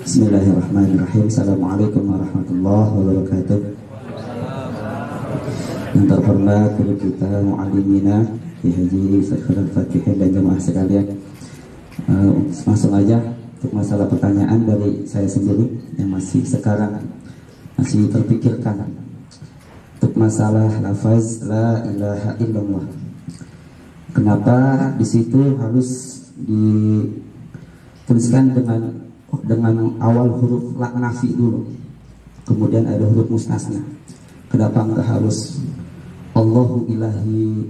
Bismillahirrahmanirrahim. Assalamualaikum warahmatullahi wabarakatuh. Yang terhormat guru kita muallimina Ki Haji Saiful Fatihin dan jemaah sekalian, langsung aja untuk masalah pertanyaan dari saya sendiri yang masih terpikirkan untuk masalah lafaz la ilaha illallah. Kenapa di situ harus dituliskan dengan awal huruf la nafi dulu, kemudian ada huruf mustasna? Kenapa nggak harus Allahu ilahi,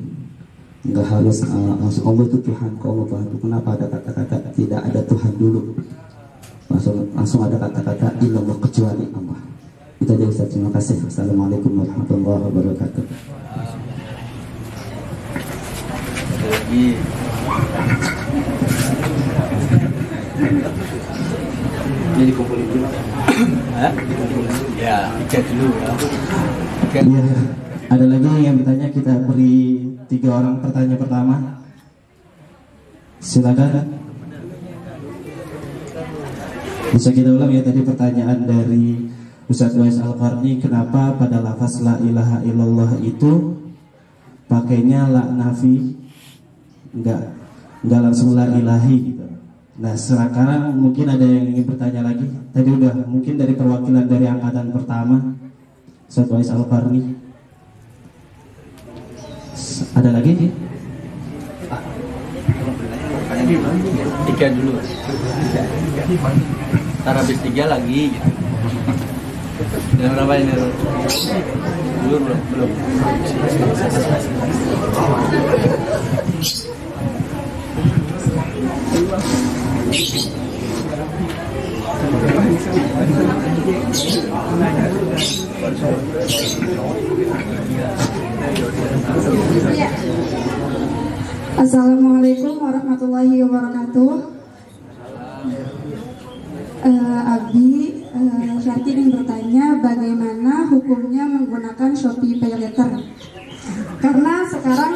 nggak harus langsung Allah itu Tuhan, Allah Tuhan? Kenapa ada kata-kata tidak ada Tuhan dulu, langsung ada kata-kata illallah, kecuali Allah? Itu aja Ustaz, terima kasih. Assalamualaikum warahmatullahi wabarakatuh. Jadi kumpulin dulu. Ya, cek dulu ya. Ya, ada lagi yang bertanya, kita beri 3 orang pertanyaan pertama. Silakan. Bisa kita ulang ya tadi pertanyaan dari Ustaz Wais Al-Qarni, kenapa pada lafaz la ilaha illallah itu pakainya la nafi, enggak langsung la ilahi gitu. Nah, sekarang mungkin ada yang ingin bertanya lagi. Tadi udah mungkin dari perwakilan dari angkatan pertama, Ustaz Wais Al-Qarni. Ada lagi? 3 dulu. Ntar habis 3 lagi gitu. Dan berapa ini? Belum. Assalamualaikum warahmatullahi wabarakatuh. Abi Syati ingin bertanya bagaimana hukumnya menggunakan Shopee Pay Later, karena sekarang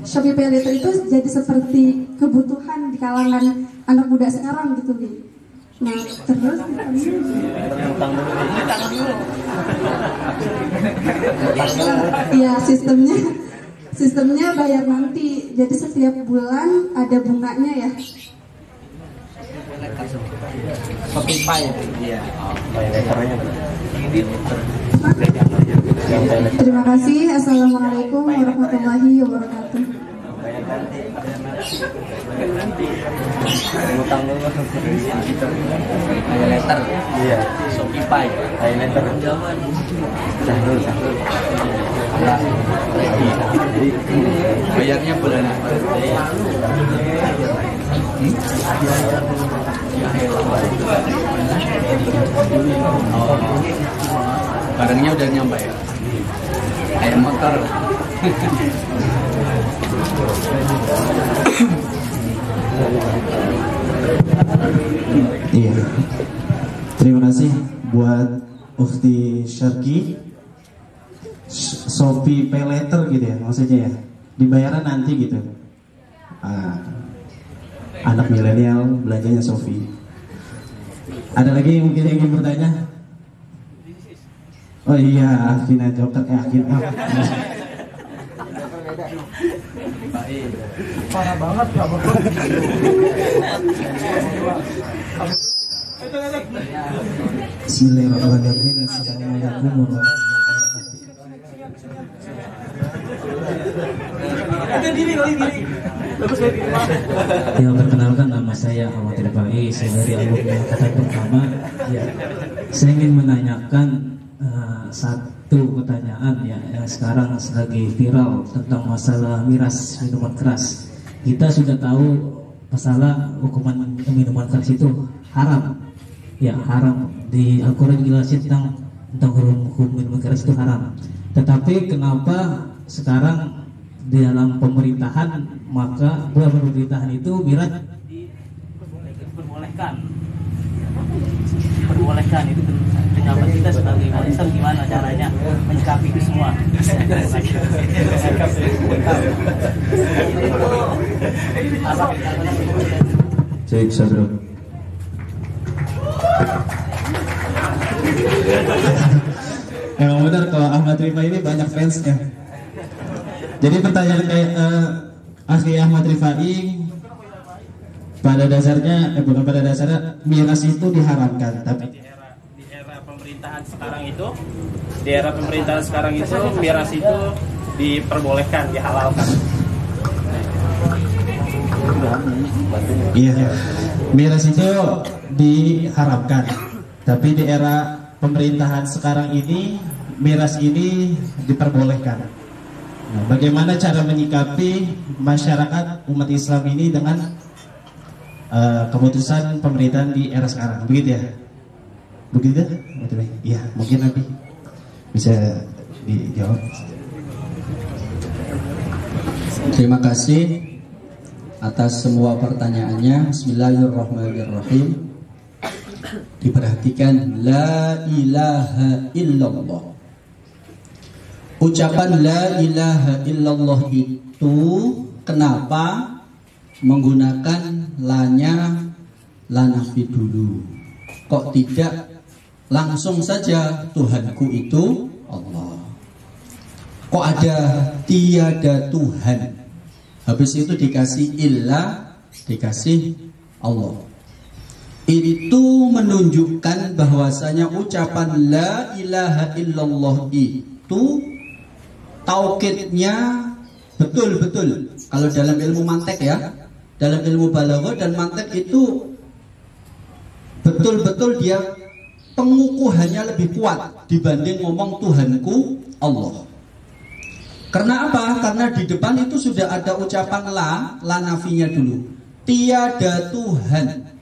Shopee Pay Later itu jadi seperti kebutuhan di kalangan anak muda sekarang gitu, Bi. Nah, terus ya sistemnya bayar nanti, jadi setiap bulan ada bunganya ya. Shopee Pay. Iya. Terima kasih. Assalamualaikum warahmatullahi wabarakatuh. Utang dulu. Pay Later. Iya. Shopee Pay. Pay Later. Cahul. Bayarnya bulan apa? Barangnya udah nyampe ya? Kayak motor. Iya. Terima kasih buat Ukhti Syarki. Shopee Pay Later gitu ya maksudnya ya, dibayarnya nanti gitu. Anak milenial belanjanya Shopee. Ada lagi yang mungkin ingin bertanya? Oh iya, Afina Joker Afina. Parah banget kamu. Bismillahirrahmanirrahim. Assalamualaikum warahmatullahi wabarakatuh. Ya, perkenalkan nama saya Khawatir Faiz, saya dari alumni angkatan pertama. Ya, saya ingin menanyakan satu pertanyaan ya, yang sekarang lagi viral tentang masalah miras minuman keras. Kita sudah tahu masalah hukuman minuman keras itu haram. Ya, haram. Di Al-Quran dijelasin tentang hukum minuman keras itu haram. Tetapi kenapa sekarang di dalam pemerintahan, maka dalam pemerintahan itu miras diperbolehkan itu pendapat kita sebagai umat Islam gimana caranya menyikapi itu semua. Cek Sadro. Emang benar kalau Ahmad Rifai ini banyak fansnya. Jadi pertanyaan kayak Akhi Ahmad Rifai, pada dasarnya bukan pada dasarnya miras itu diharamkan, tapi di era pemerintahan sekarang itu miras itu diperbolehkan, dihalalkan. iya, miras itu diharamkan, tapi di era pemerintahan sekarang ini miras ini diperbolehkan. Nah, bagaimana cara menyikapi masyarakat umat Islam ini dengan keputusan pemerintahan di era sekarang, begitu ya? Begitu? Iya, mungkin nanti bisa dijawab. Terima kasih atas semua pertanyaannya. Bismillahirrahmanirrahim. Diperhatikan, la ilaha illallah. Ucapan la ilaha illallah itu kenapa menggunakan lanya lanafi dulu? Kok tidak langsung saja Tuhanku itu Allah? Kok ada tiada Tuhan, habis itu dikasih illah, dikasih Allah? Itu menunjukkan bahwasanya ucapan la ilaha illallah itu taukidnya betul-betul. Kalau dalam ilmu mantek ya, dalam ilmu balaghah dan mantek itu betul-betul dia pengukuhannya lebih kuat dibanding ngomong Tuhanku Allah. Karena apa? Karena di depan itu sudah ada ucapan la nafinya dulu. Tiada Tuhan.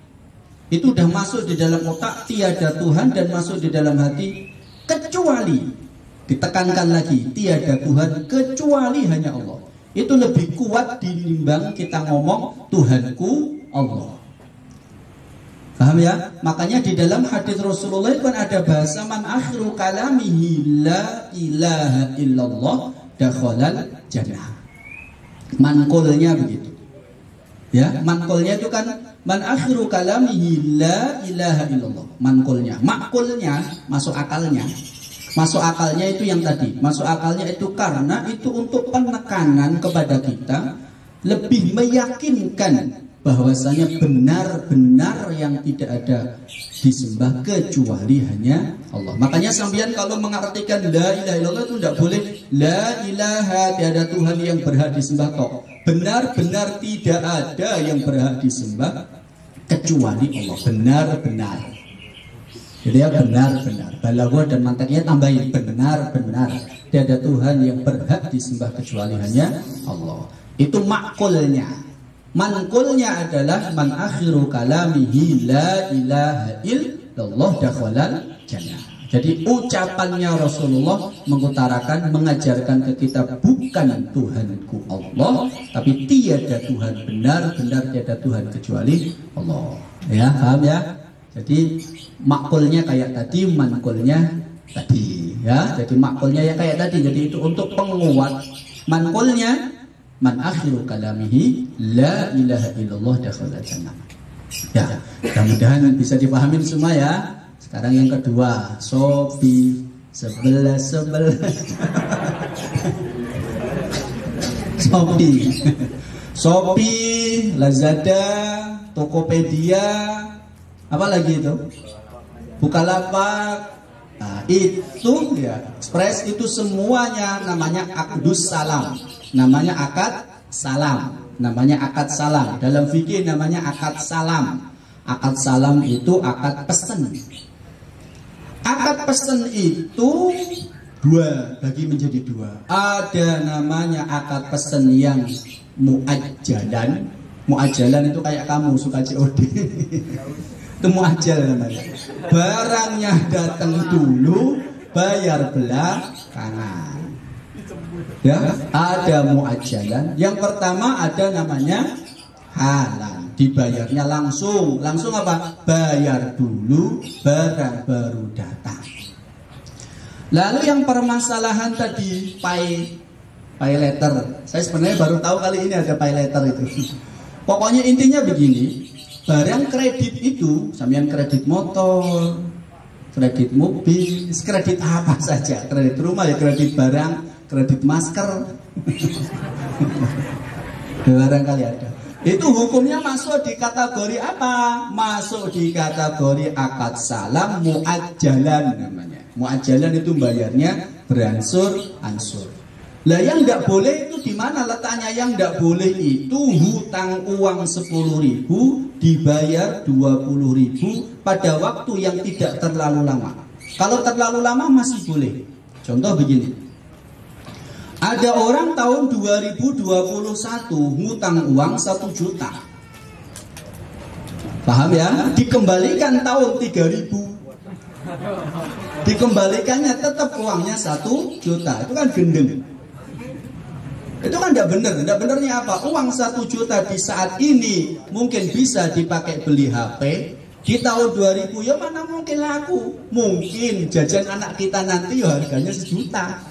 Itu udah masuk di dalam otak, tiada Tuhan, dan masuk di dalam hati, kecuali, ditekankan lagi, tiada Tuhan kecuali hanya Allah. Itu lebih kuat dinimbang kita ngomong Tuhanku Allah. Paham ya? Makanya di dalam hadis Rasulullah itu kan ada bahasa man akhiru kalamihi la ilaha illallah dakhalal jannah. Mankulnya begitu. Ya, mankulnya itu kan man akhiru kalamihi la ilaha illallah. Mankulnya, makulnya, masuk akalnya. Masuk akalnya itu yang tadi. Masuk akalnya itu karena itu untuk penekanan kepada kita, lebih meyakinkan bahwasanya benar-benar yang tidak ada disembah kecuali hanya Allah. Makanya sampean kalau mengartikan la ilaha illallah itu tidak boleh la ilaha, tiada Tuhan yang berhak disembah tok. Benar-benar tidak ada yang berhak disembah kecuali Allah. Benar-benar. Jadi ya benar-benar. Balaghah dan manteknya tambahin benar-benar. Tiada Tuhan yang berhak disembah kecuali hanya Allah. Itu makulnya. Mankulnya adalah man akhiru kalamihi la ilaha illallah dakhalal jannah. Jadi ucapannya Rasulullah mengutarakan, mengajarkan ke kita bukan Tuhanku Allah, tapi tiada Tuhan, benar-benar tiada Tuhan kecuali Allah. Ya, paham ya? Jadi makulnya kayak tadi, mankulnya tadi. Ya, jadi makulnya yang kayak tadi. Jadi itu untuk penguat. Mankulnya man akhiru kalamihi la ilaha illallah dakhalal jannah. Ya, mudah-mudahan bisa dipahamin semua ya. Sekarang yang kedua, Shopee 11. Shopee, Lazada, Tokopedia, apa lagi itu? Bukalapak. Nah, itu ya, Express itu semuanya namanya akdus salam. Namanya akad salam. Namanya akad salam. Dalam fikih namanya akad salam. Akad salam itu akad pesan. Akad pesan itu bagi menjadi dua. Ada namanya akad pesan yang muajjalan. Muajjalan itu kayak kamu suka COD. Itu muajjal namanya. Barangnya datang dulu, bayar belakangan. Ya, ada muajjalan. Yang pertama ada namanya halal, dibayarnya langsung. Langsung apa? Bayar dulu, barang baru datang. Lalu yang permasalahan tadi pay letter. Saya sebenarnya baru tahu kali ini ada pay letter itu. Pokoknya intinya begini, barang kredit itu, sampean kredit motor, kredit mobil, kredit apa saja, kredit rumah ya, kredit barang, kredit masker, barangkali ada. Itu hukumnya masuk di kategori apa? Masuk di kategori akad salam muajjalan namanya. Muajjalan itu bayarnya beransur-ansur. Lah yang tidak boleh itu di mana letaknya? Yang tidak boleh itu hutang uang 10.000 dibayar 20.000 pada waktu yang tidak terlalu lama. Kalau terlalu lama masih boleh. Contoh begini. Ada orang tahun 2021 hutang uang 1 juta. Paham ya? Dikembalikan tahun 3.000. Dikembalikannya tetap uangnya 1 juta. Itu kan gendeng. Itu kan tidak benar. Tidak benarnya apa? Uang 1 juta di saat ini mungkin bisa dipakai beli HP. Di tahun 2000 ya mana mungkin laku. Mungkin jajan anak kita nanti ya harganya 1 juta.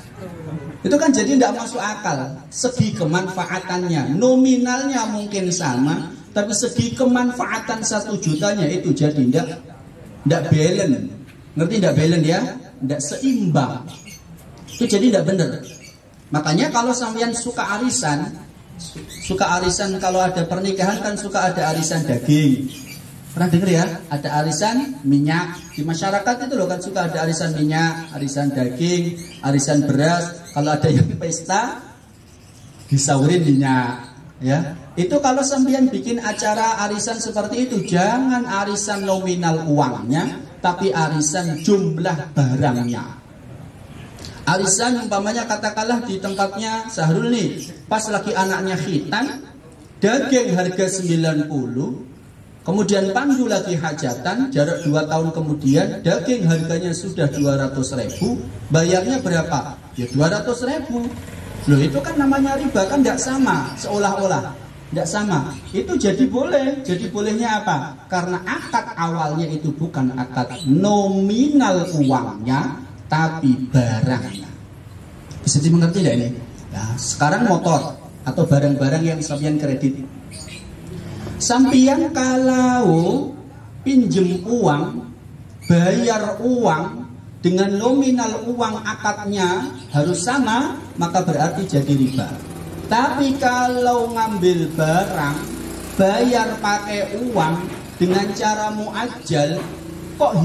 Itu kan jadi tidak masuk akal. Segi kemanfaatannya, nominalnya mungkin sama, tapi segi kemanfaatan 1 jutanya itu jadi tidak balance. Ngerti tidak balance ya? Tidak seimbang. Itu jadi tidak benar. Makanya kalau sampean suka arisan kalau ada pernikahan kan suka ada arisan daging. Pernah dengar ya? Ada arisan minyak. Di masyarakat itu loh kan suka ada arisan minyak, arisan daging, arisan beras. Kalau ada yang pesta disaurin minyak, ya. Itu kalau sampean bikin acara arisan seperti itu, jangan arisan nominal uangnya, tapi arisan jumlah barangnya. Arisan umpamanya katakanlah di tempatnya Sahrul nih, pas lagi anaknya khitan, daging harga 90, kemudian Pandu lagi hajatan, jarak 2 tahun kemudian, daging harganya sudah 200.000, bayarnya berapa? Ya 200.000. Loh itu kan namanya riba, kan tidak sama, seolah-olah tidak sama. Itu jadi boleh. Jadi bolehnya apa? Karena akad awalnya itu bukan akad nominal uangnya, tapi barangnya. Bisa dimengerti tidak ini? Nah, sekarang motor atau barang-barang yang sampean kredit. Sampean kalau pinjem uang, bayar uang dengan nominal uang akadnya harus sama, maka berarti jadi riba. Tapi kalau ngambil barang, bayar pakai uang dengan cara muajjal, kok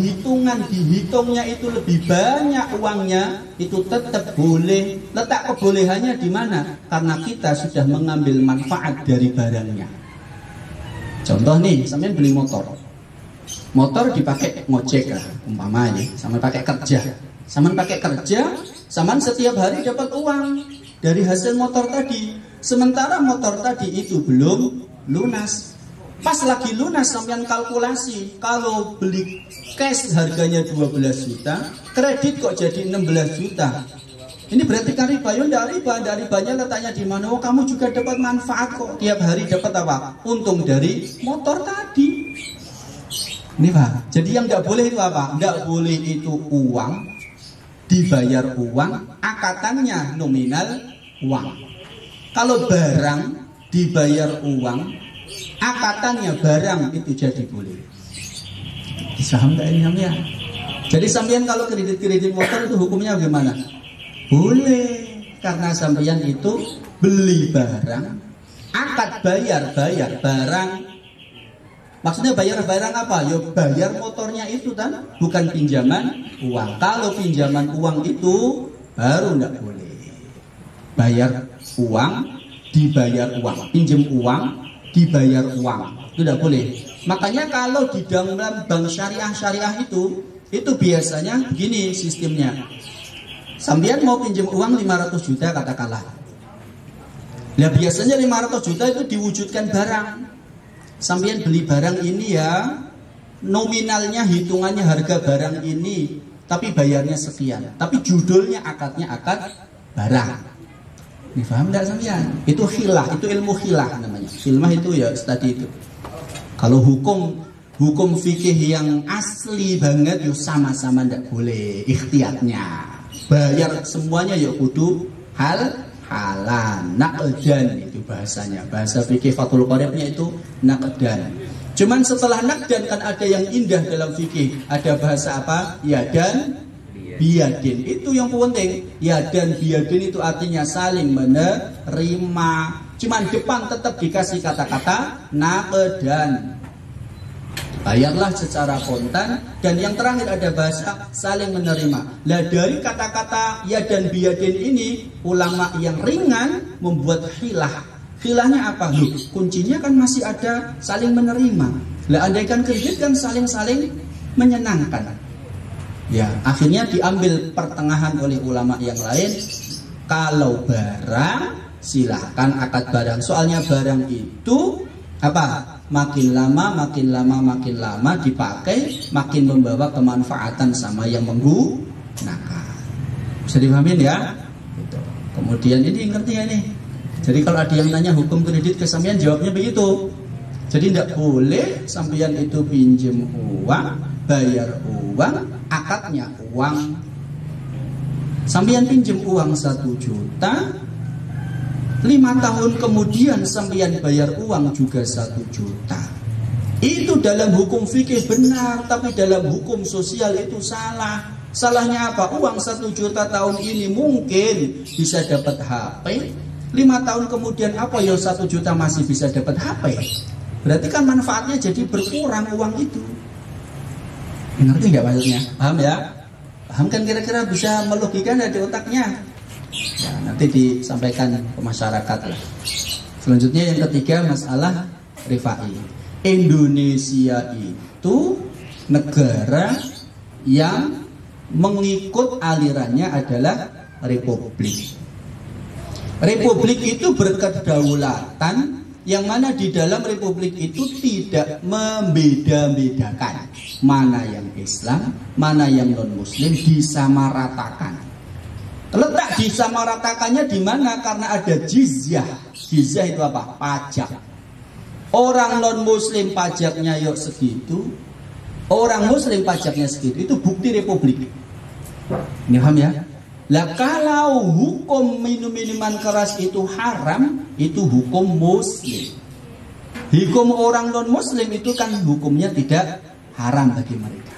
dihitungnya itu lebih banyak uangnya, itu tetap boleh. Letak kebolehannya di mana? Karena kita sudah mengambil manfaat dari barangnya. Contoh nih, sampean beli motor dipakai ngojek lah, umpamanya, sama pakai kerja. Sampean pakai kerja, sampean setiap hari dapat uang dari hasil motor tadi. Sementara motor tadi itu belum lunas. Pas lagi lunas sampean kalkulasi, kalau beli cash harganya 12 juta, kredit kok jadi 16 juta. Ini berarti kan riba? Ya enggak riba. Enggak ribanya letaknya di mana? Oh, kamu juga dapat manfaat kok. Tiap hari dapat apa? Untung dari motor tadi. Ini Pak. Jadi yang enggak boleh itu apa? Enggak boleh itu uang dibayar uang, akatannya nominal uang. Kalau barang dibayar uang, akatannya barang, itu jadi boleh. Paham enggak ini namanya? Jadi sampean kalau kredit motor itu hukumnya bagaimana? Boleh, karena sampean itu beli barang, akad bayar barang. Maksudnya bayar barang apa? Ya bayar motornya itu kan, bukan pinjaman uang. Kalau pinjaman uang itu baru enggak boleh. Bayar uang, dibayar uang, pinjam uang, dibayar uang, itu tidak boleh. Makanya kalau di dalam bank syariah itu biasanya begini sistemnya. Sampean mau pinjam uang 500 juta katakanlah. Nah biasanya 500 juta itu diwujudkan barang. Sampean beli barang ini ya, nominalnya hitungannya harga barang ini, tapi bayarnya sekian. Tapi judulnya akadnya akad barang. Ini paham tidak sampean? Itu khilah, itu ilmu khilah namanya. Khilmah itu ya tadi itu. Kalau hukum fikih yang asli banget ya sama-sama tidak boleh ikhtiyatnya. Bayar semuanya ya kudu halan, naqdan itu bahasanya. Bahasa fikih Fathul Qoribnya itu naqdan. Cuman setelah nakdan kan ada yang indah dalam fikih. Ada bahasa apa? Yadan biyadin. Itu yang penting. Yadan biyadin itu artinya saling menerima. Cuman depan tetap dikasih kata-kata nakdan. Bayarlah secara kontan. Dan yang terakhir ada bahasa saling menerima. Lah dari kata-kata yadan biyadin ini, ulama yang ringan membuat khilah. Khilahnya apa? Kuncinya kan masih ada saling menerima. Lah andaikan kredit kan saling-saling menyenangkan. Ya, akhirnya diambil pertengahan oleh ulama yang lain. Kalau barang silahkan akad barang. Soalnya barang itu apa? Makin lama dipakai, makin membawa kemanfaatan sama yang menggunakan. Bisa dipahamin ya? Gitu. Kemudian ini ngerti ya nih? Jadi kalau ada yang nanya hukum kredit ke sampean, jawabnya begitu. Jadi tidak boleh sampean itu pinjam uang, bayar uang, akadnya uang. Sampean pinjam uang 1 juta, 5 tahun kemudian sampean bayar uang juga 1 juta. Itu dalam hukum fikih benar, tapi dalam hukum sosial itu salah. Salahnya apa? Uang 1 juta tahun ini mungkin bisa dapat HP. 5 tahun kemudian apa ya 1 juta masih bisa dapat HP? Berarti kan manfaatnya jadi berkurang uang itu. Ngerti nggak maksudnya? Paham ya? Paham kan kira-kira bisa melogikan dari otaknya? Ya, nanti disampaikan ke masyarakat lah. Selanjutnya yang ketiga masalah rifai. Indonesia itu negara yang mengikut alirannya adalah republik. Republik itu berkedaulatan, yang mana di dalam republik itu tidak membeda-bedakan mana yang Islam, mana yang non-Muslim, disamaratakan. Letak disamaratakannya di mana? Karena ada jizyah. Jizyah itu apa? Pajak. Orang non-Muslim pajaknya yuk segitu, orang Muslim pajaknya segitu. Itu bukti republik. Ini paham ya? Lah kalau hukum minuman keras itu haram, itu hukum Muslim. Hukum orang non-Muslim itu kan hukumnya tidak haram bagi mereka.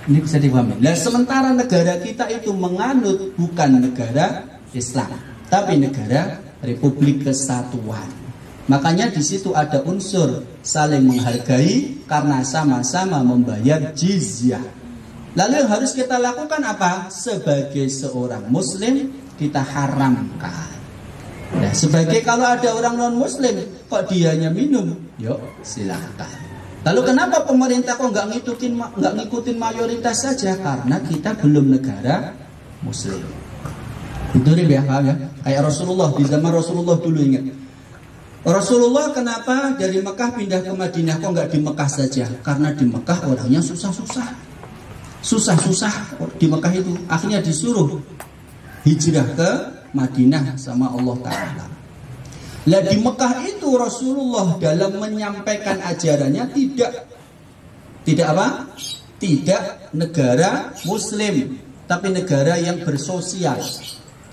Ini bisa dipahami. Lah sementara negara kita itu menganut bukan negara Islam, tapi negara Republik Kesatuan. Makanya di situ ada unsur saling menghargai karena sama-sama membayar jizyah. Lalu yang harus kita lakukan apa? Sebagai seorang Muslim kita haramkan. Nah, sebagai kalau ada orang non-Muslim kok dianya minum, yuk silahkan. Lalu kenapa pemerintah kok nggak ngikutin mayoritas saja? Karena kita belum negara Muslim. Itu ya, paham ya? Kayak Rasulullah di zaman Rasulullah dulu, ingat. Rasulullah kenapa dari Mekah pindah ke Madinah, kok nggak di Mekah saja? Karena di Mekah orangnya susah-susah di Mekah itu. Akhirnya disuruh hijrah ke Madinah sama Allah Ta'ala. Lah di Mekah itu Rasulullah dalam menyampaikan ajarannya tidak apa? Tidak negara Muslim, tapi negara yang bersosial.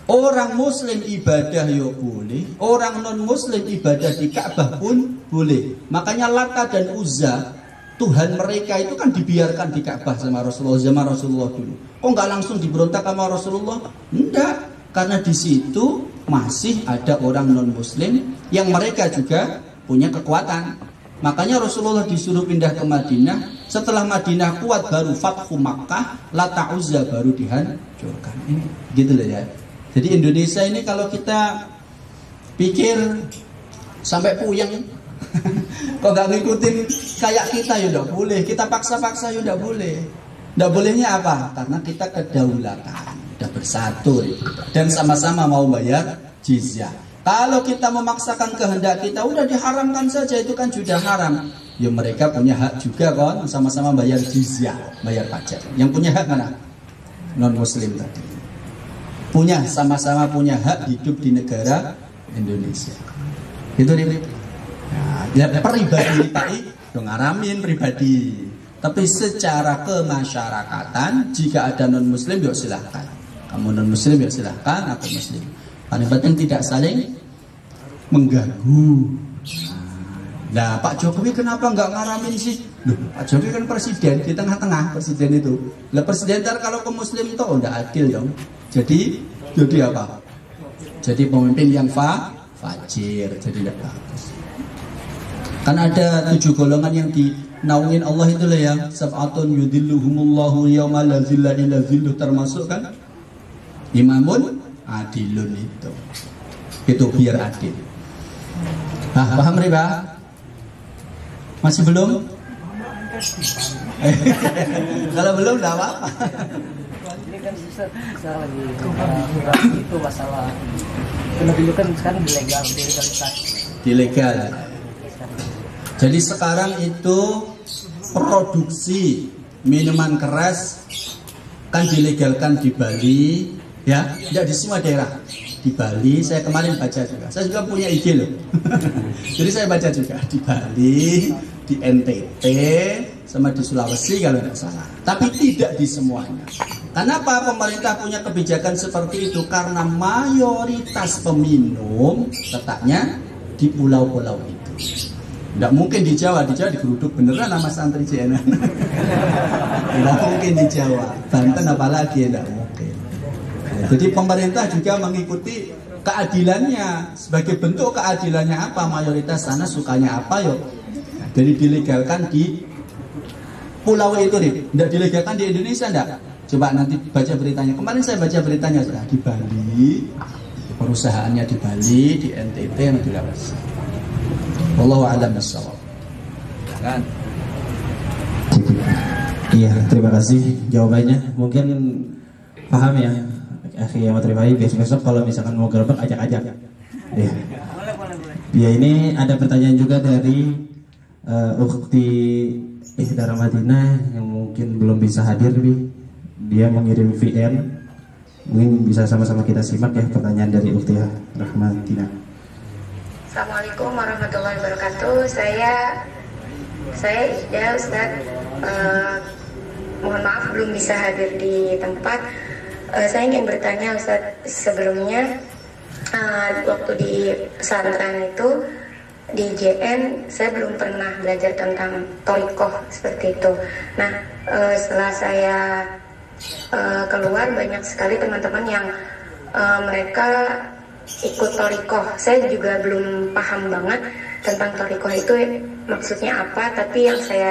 Orang Muslim ibadah ya boleh, orang non Muslim ibadah di Ka'bah pun boleh. Makanya Lata dan Uzza, Tuhan mereka itu kan dibiarkan di Ka'bah sama Rasulullah, zaman Rasulullah dulu. Kok nggak langsung diberontak sama Rasulullah? Enggak, karena di situ masih ada orang non-Muslim yang mereka juga punya kekuatan. Makanya Rasulullah disuruh pindah ke Madinah. Setelah Madinah kuat baru Fathu Makkah, Lata Uzza baru dihancurkan. Ini gitu loh ya. Jadi Indonesia ini kalau kita pikir sampai puyeng, kok gak ngikutin kayak kita ya udah boleh, kita paksa-paksa ya udah boleh. Udah bolehnya apa? Karena kita kedaulatan, udah bersatu dan sama-sama mau bayar jizyah. Kalau kita memaksakan kehendak kita, udah diharamkan saja, itu kan sudah haram. Ya mereka punya hak juga kan, sama-sama bayar jizyah, bayar pajak. Yang punya hak mana? Non-Muslim tadi. Punya, sama-sama punya hak hidup di negara Indonesia. Itu nih. Ya pribadi Pak dong ngaramin pribadi. Tapi secara kemasyarakatan, jika ada non Muslim ya silahkan. Kamu non Muslim ya silahkan, aku Muslim. Paling penting tidak saling mengganggu. Nah, Pak Jokowi kenapa nggak ngaramin sih? Loh, Pak Jokowi kan presiden, di tengah-tengah presiden itu. Lah presiden ntar kalau ke muslim itu udah adil dong. Jadi apa? Jadi pemimpin yang fajir, jadi tidak bagus. Kan ada 7 golongan yang dinaungin Allah itu lah ya. Sab'atun yudhilluhumullahu yawma la zilla illa zilluh, termasuk kan imamun adilun itu. Itu biar adil. Paham riba? Masih belum? Kalau belum enggak apa-apa. Ini kan saya lagi itu masalah dulu kan sekarang dilegalisasi. Dilegal. Jadi sekarang itu produksi minuman keras kan dilegalkan di Bali, ya, tidak di semua daerah. Di Bali, saya kemarin baca juga. Saya juga punya IG loh. Jadi saya baca juga di Bali, di NTT, sama di Sulawesi kalau tidak salah. Tapi tidak di semuanya. Kenapa pemerintah punya kebijakan seperti itu? Karena mayoritas peminum letaknya di pulau-pulau itu. Tidak mungkin di Jawa digeruduk beneran sama santri CNN. Tidak mungkin di Jawa. Banten apalagi tidak mungkin. Jadi pemerintah juga mengikuti keadilannya. Sebagai bentuk keadilannya apa? Mayoritas sana sukanya apa yuk? Jadi dilegalkan di pulau itu nih. Tidak dilegalkan di Indonesia enggak? Coba nanti baca beritanya. Kemarin saya baca beritanya di Bali, perusahaannya di Bali, di NTT yang di Sulawesi. Wallahu a'lam bishawab. Kan? Iya, terima kasih jawabannya. Mungkin paham ya, akhi yang terima. Besok kalau misalkan mau gerbek ajak-ajak. Ya. Ya, ini ada pertanyaan juga dari Ukhti Ihdara Madinah yang mungkin belum bisa hadir, dia mengirim VN. Mungkin bisa sama-sama kita simak ya pertanyaan dari Ukhti Rahmatina. Assalamualaikum warahmatullahi wabarakatuh. Saya Ida, Ustaz. Mohon maaf belum bisa hadir di tempat. Saya ingin bertanya Ustaz, sebelumnya waktu di pesantren itu di JN saya belum pernah belajar tentang thariqah seperti itu. Nah, setelah saya keluar banyak sekali teman-teman yang mereka ikut thariqah. Saya juga belum paham banget tentang thariqah itu maksudnya apa, tapi yang saya